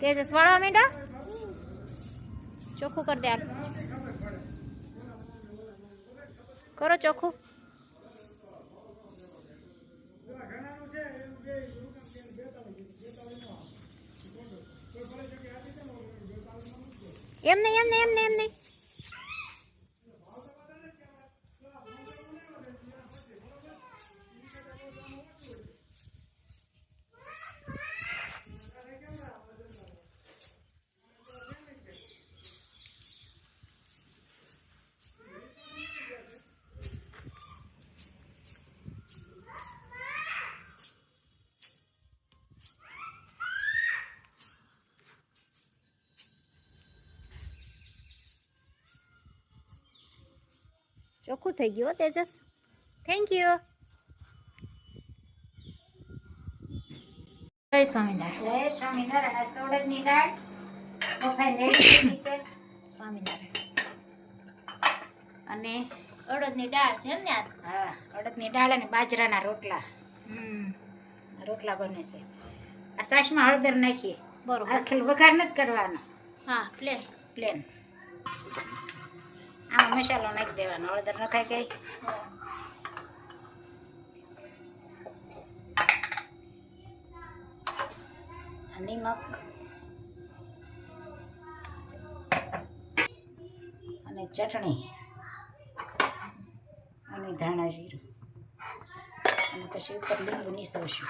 तेजस वाળવા માંડ્યા ચોખ્ખું કર દે હાલ કરો ચોખ્ખું એમ નહીં ચોખ્ખું થઈ ગયું તેજસ થેન્ક યુ જય સ્વામિનારાયણ આજ તો અડદની દાળ બફાઈ રેડી છે સ્વામિનારાયણ અને અડદની દાળ છે એમ ને આજ હા અડદની દાળ અને બાજરાના રોટલા રોટલા બને છે આ સાસમાં હળદર નાખીએ બરોબર આખેલ વઘાર નથી કરવાનો હા પ્લેન આમાં મસાલો નાખી દેવાનો હળદર નખાઈ ગઈ નિમક અને ચટણી અને ધાણા જીરું અને પછી ઉપર લીંબુ નીસવશું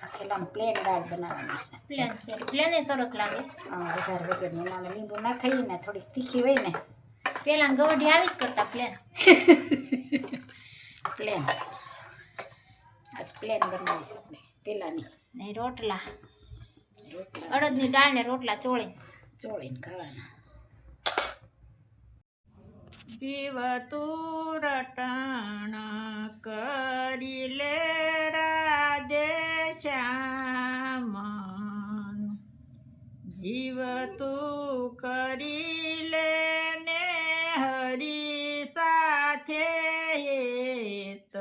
આખેલામાં પ્લેન દાળ બનાવવાની છે પ્લેન સરસ લાગે વઘાર વગરની એનામાં લીંબુ નાખાઈને થોડીક તીખી હોય ને પેલા ગવઢી આવી જ કરતા પ્લેન આજ પ્લેન બનાવી છે આપણે પેલાની ને રોટલા અડદની દાળ ને રોટલા ચોળીને ખાવાના જીવ તું રટણ કરી લે રાજે શ્યામ જીવ તું કરી લે ને હરી સાથે હેત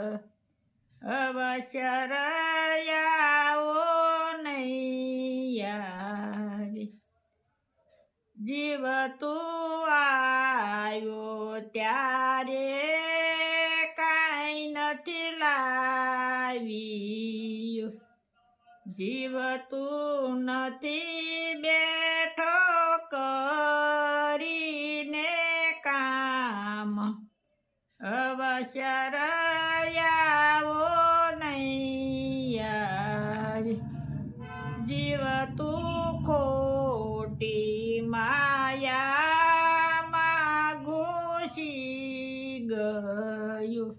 અવશ્ય રયાવો નહીં આવે જીવ તું આવ્યો ત્યારે કાંઈ નથી લાવ્યું જીવ તું નથી બેઠો કરીને કામ અવશ્ય રયાવો નહીં આવે જીવ તું ખોટી માયામાં ઘૂસી ગયું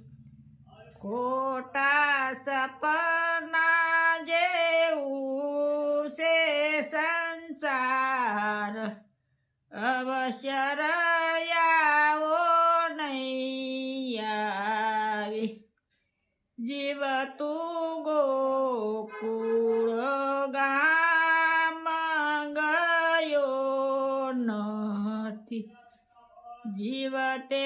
ખોટા સપના જેવું છે સંસાર અવશ્ય રયાવો નહીં આવે જીવ તું ગોકુળ ગામ ગયો નથી જીવતે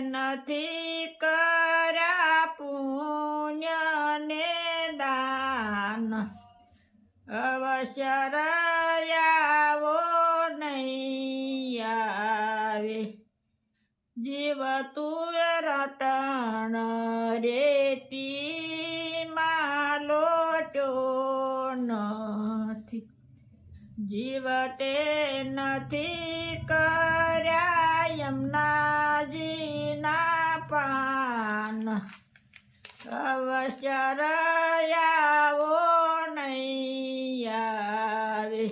નથી કર્યા પુણ્ય ને દાન અવશ્ય રયાવો નહીં આવે જીવ તું રટણ રેતી માં લોટ્યો નથી જીવતે નથી કર્યા યમુનાજીના પાન અવશ્ય રયાવો નહીં આવે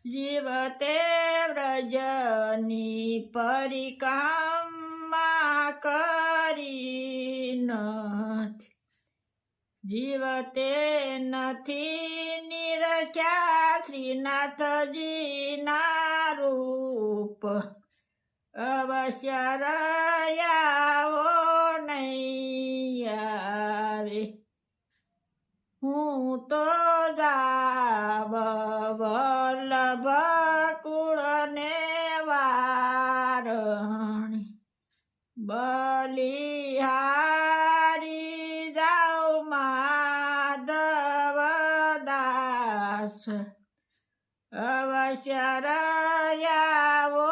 જીવતે વ્રજની પરિક્રમા કરી નથી જીવતે નથી નિરખ્યા શ્રીનાથજીના રૂપ અવશ્ય રયાવો નહીં આવે હું તો જાવ વલ્લભ કુળને વારણી બલિહારી જાઉ માધવ દાસ અવશ્ય રહ્યાવો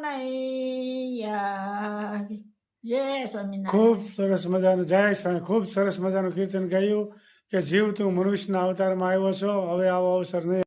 નહીં આવે. જય સ્વામિનારાયણ. ખૂબ સરસ મજાનું જય સ્વામી. ખૂબ સરસ મજાનું કીર્તન ગાયું કે જીવ તું મનુષ્યના અવતારમાં આવ્યો છો, હવે આવો અવસર નહીં